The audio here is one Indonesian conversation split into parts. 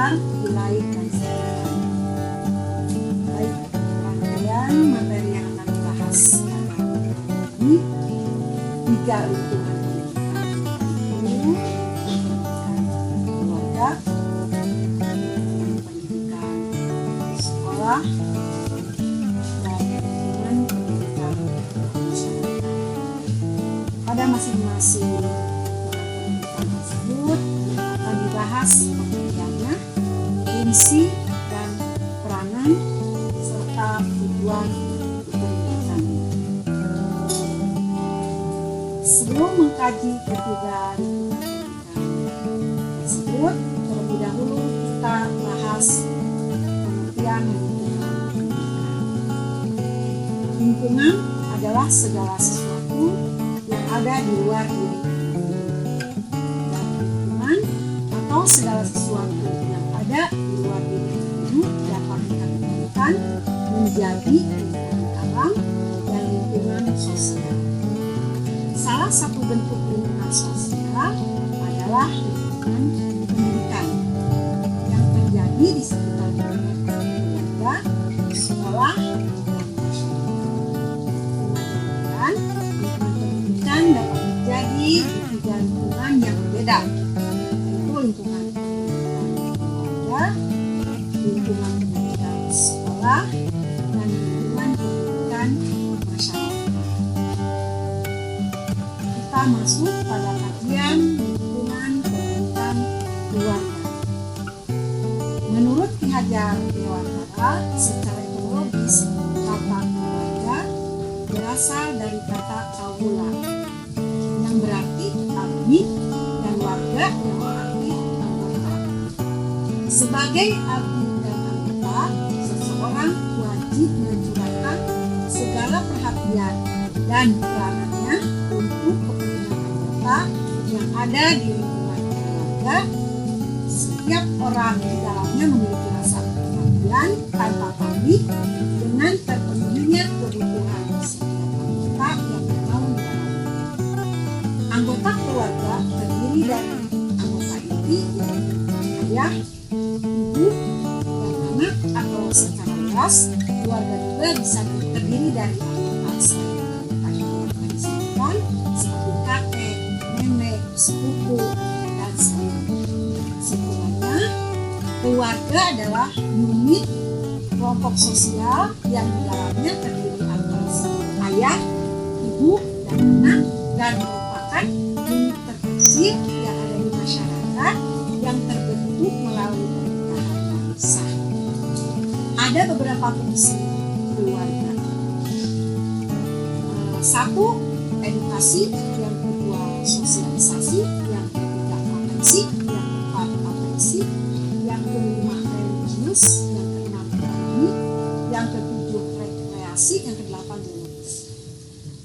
sekitar wilayah dan sekitar. Baik, rangkaian materi yang akan dibahas ini 3 lingkungan pendidikan, yaitu keluarga, pendidikan sekolah, dan lingkungan pendidikan masyarakat. Pada masing-masing pendidikan tersebut akan dibahas pengertiannya, fungsi dan peranan serta tujuan pendidikan. Sebelum mengkaji ketiga lingkungan pendidikan tersebut, terlebih dahulu kita bahas pengertian lingkungan pendidikan. Lingkungan adalah segala sesuatu yang ada di luar diri. Dan lingkungan atau segala sesuatu yang ada di luar diri individu dapat dikategorikan menjadi lingkungan alam dan lingkungan sosial. Salah satu bentuk lingkungan sosial adalah lingkungan pendidikan yang terjadi di sekitar keluarga, sekolah, dan masyarakat. Kemudian lingkungan pendidikan dapat terjadi di 3 lingkungan yang berbeda, yaitu lingkungan pendidikan keluarga, lingkungan pendidikan sekolah, dan lingkungan pendidikan masyarakat. Kita masuk pada kajian lingkungan pendidikan keluarga. Menurut Ki Hajar Dewantara, secara etimologis kata keluarga berasal dari kata kaula yang berarti abdi dan warga yang berarti anggota. Sebagai abdi dan anggota, seseorang wajib mencurahkan segala perhatian dan peranannya untuk kepentingan anggota yang ada di lingkungan keluarga. Setiap orang di dalamnya memiliki rasa perhatian tanpa pamrih dengan terpenuhinya kebutuhan setiap anggota yang mau di dalamnya. Anggota keluarga terdiri dari anggota inti yaitu ayah, ibu, dan anak, atau secara luas keluarga juga bisa terdiri dari anggota selain anggota yang disebutkan seperti kakek, nenek, sepupu, dan sebagainya. Kesimpulannya, keluarga adalah unit kelompok sosial yang di dalamnya terdiri atas ayah, ibu, dan anak, dan merupakan unit terkecil yang ada di masyarakat yang terbentuk melalui pernikahan yang sah. Ada beberapa fungsi keluarga. 1. Edukasi, yang kedua sosialisasi, yang ketiga proteksi, yang keempat afeksi, yang kelima religius, yang keenam ekonomi, yang ketujuh rekreasi, yang kedelapan biologis.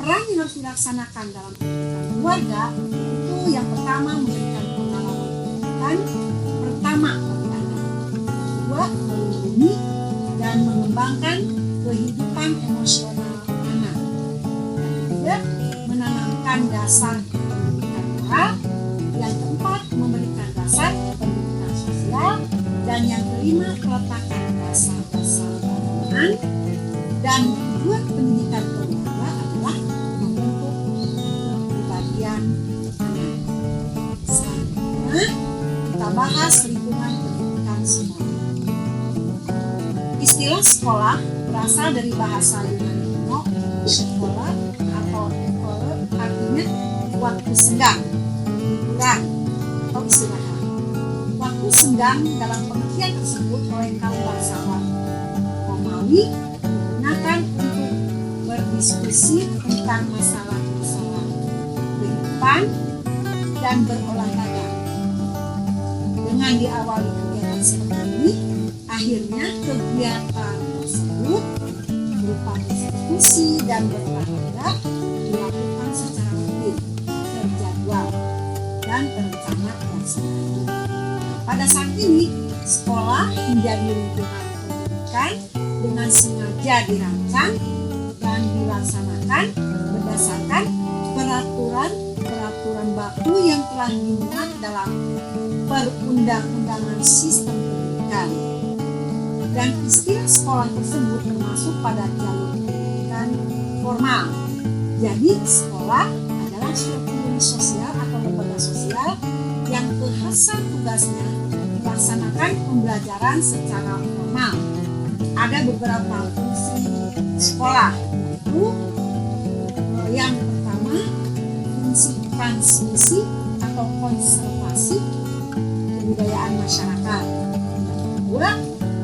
Peran yang harus dilaksanakan dalam pendidikan keluarga yaitu yang pertama memberikan pengalaman pendidikan pertama bagi anak, kedua melindungi dan mengembangkan kehidupan emosional anak, yang ketiga menanamkan dasar pendidikan moral, yang keempat memberikan dasar pendidikan sosial, dan yang kelima meletakkan dasar-dasar keagamaan, dan tujuan pendidikan keluarga adalah membentuk kepribadian anak. Selanjutnya kita bahas lingkungan pendidikan sekolah. Istilah sekolah berasal dari bahasa Yunani kuno sekolah atau ekole, artinya waktu senggang, liburan, atau istirahat. Waktu senggang dalam pengertian tersebut oleh kaum bangsawan Romawi digunakan untuk berdiskusi tentang masalah-masalah kehidupan dan berolahraga. Dengan diawali kegiatan seperti ini, akhirnya kegiatan tersebut berupa diskusi dan berolahraga dilakukan secara rutin, terjadwal, dan terencana dan sengaja. Pada saat ini, sekolah menjadi lingkungan pendidikan dengan sengaja dirancang dan dilaksanakan berdasarkan peraturan baku yang telah dimuat dalam Perundang-undangan Sistem Pendidikan pendidikan. Dan istilah sekolah tersebut termasuk pada jalur pendidikan formal. Jadi sekolah adalah suatu unit sosial atau lembaga sosial yang kehasan tugasnya melaksanakan pembelajaran secara formal. Ada beberapa fungsi sekolah, yaitu yang pertama fungsi transmisi atau konservasi kebudayaan masyarakat. Yang kedua,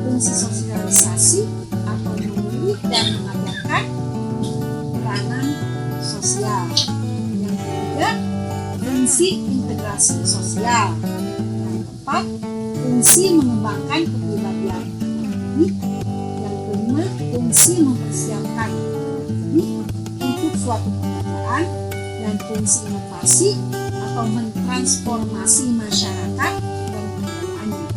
fungsi sosialisasi atau mendidik dan mengajarkan peranan sosial. Yang ketiga, fungsi integrasi sosial. Yang keempat, fungsi mengembangkan kepribadian individu. Yang kelima, fungsi mempersiapkan diri untuk suatu pekerjaan. Dan fungsi inovasi atau mentransformasi masyarakat dan kebudayaannya.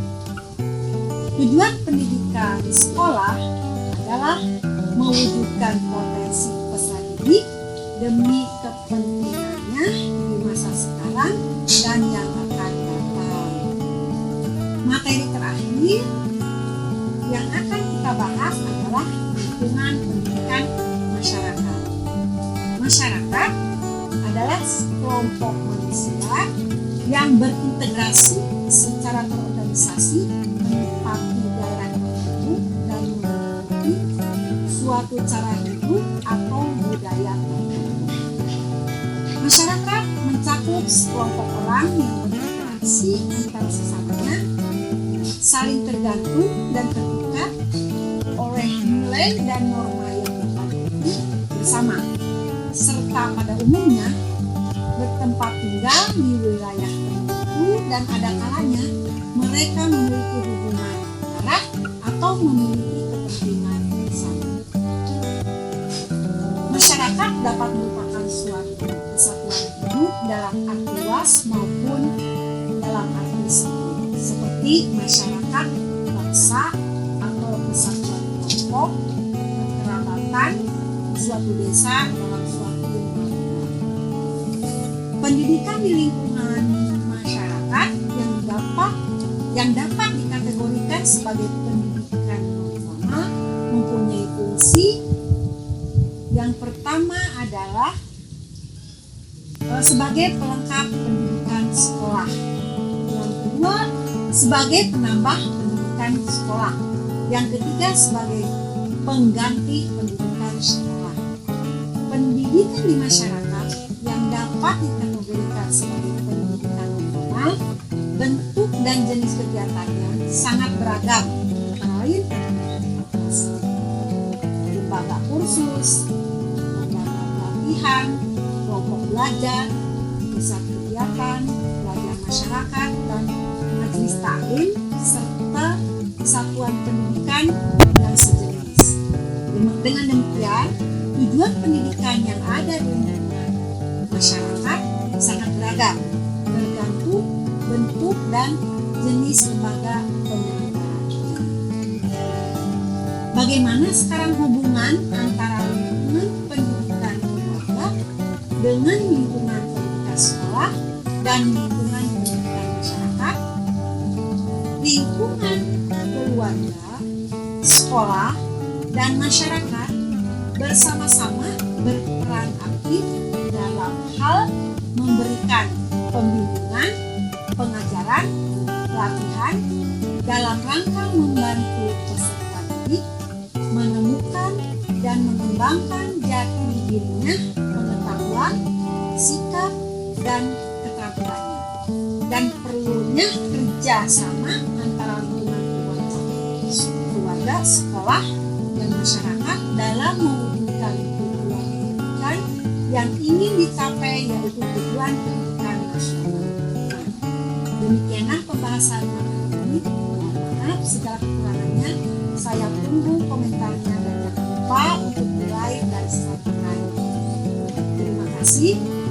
Tujuan pendidikan sekolah adalah mewujudkan potensi peserta didik demi kepentingannya di masa sekarang dan yang akan datang. Materi terakhir yang akan kita bahas adalah lingkungan pendidikan masyarakat. Masyarakat adalah kelompok manusia yang berintegrasi secara terorganisasi menempati daerah tertentu dan mengikuti suatu cara hidup atau budaya tertentu. Masyarakat mencakup sekelompok orang yang berinteraksi antara sesamanya, saling tergantung dan terikat oleh nilai dan norma yang dipatuhi bersama, serta pada umumnya bertempat tinggal di wilayah tertentu dan ada kalanya mereka memiliki hubungan darah atau memiliki kepentingan bersama. Masyarakat dapat merupakan suatu kesatuan hidup dalam arti luas maupun dalam arti sempit, seperti masyarakat bangsa atau kesatuan kelompok, kekerabatan suatu desa dalam suatu lingkungan. Pendidikan di lingkungan masyarakat yang dapat dikategorikan sebagai pendidikan non formal mempunyai fungsi. Yang pertama adalah sebagai pelengkap pendidikan sekolah. Yang kedua, sebagai penambah pendidikan sekolah. Yang ketiga, sebagai pengganti pendidikan sekolah. Pendidikan di masyarakat yang dapat dikategorikan sebagai pendidikan non formal, bentuk dan jenis kegiatannya sangat beragam, antara lain lembaga kursus, lembaga pelatihan, kelompok belajar, pusat kegiatan, belajar masyarakat, dan majelis taklim, serta satuan pendidikan yang sejenis. Dengan demikian, tujuan pendidikan yang ada di lingkungan masyarakat sangat beragam, tergantung bentuk dan jenis lembaga pendidikan. Bagaimana sekarang hubungan antara lingkungan pendidikan keluarga dengan lingkungan pendidikan sekolah dan lingkungan pendidikan masyarakat? Lingkungan keluarga, sekolah, dan masyarakat bersama-sama berperan aktif dalam hal memberikan pembimbingan, pengajaran, pelatihan dalam rangka membantu peserta didik menemukan dan mengembangkan jati dirinya, pengetahuan, sikap, dan keterampilannya. Dan perlunya kerjasama antara lingkungan keluarga, sekolah, dan masyarakat dalam mewujudkan tujuan pendidikan yang ingin dicapai, yaitu tujuan pendidikan nasional. Demikianlah pembahasan materi ini. Maaf segala kekurangannya. Saya tunggu komentarnya dan jangan lupa untuk mulai dari subscribe. Terima kasih.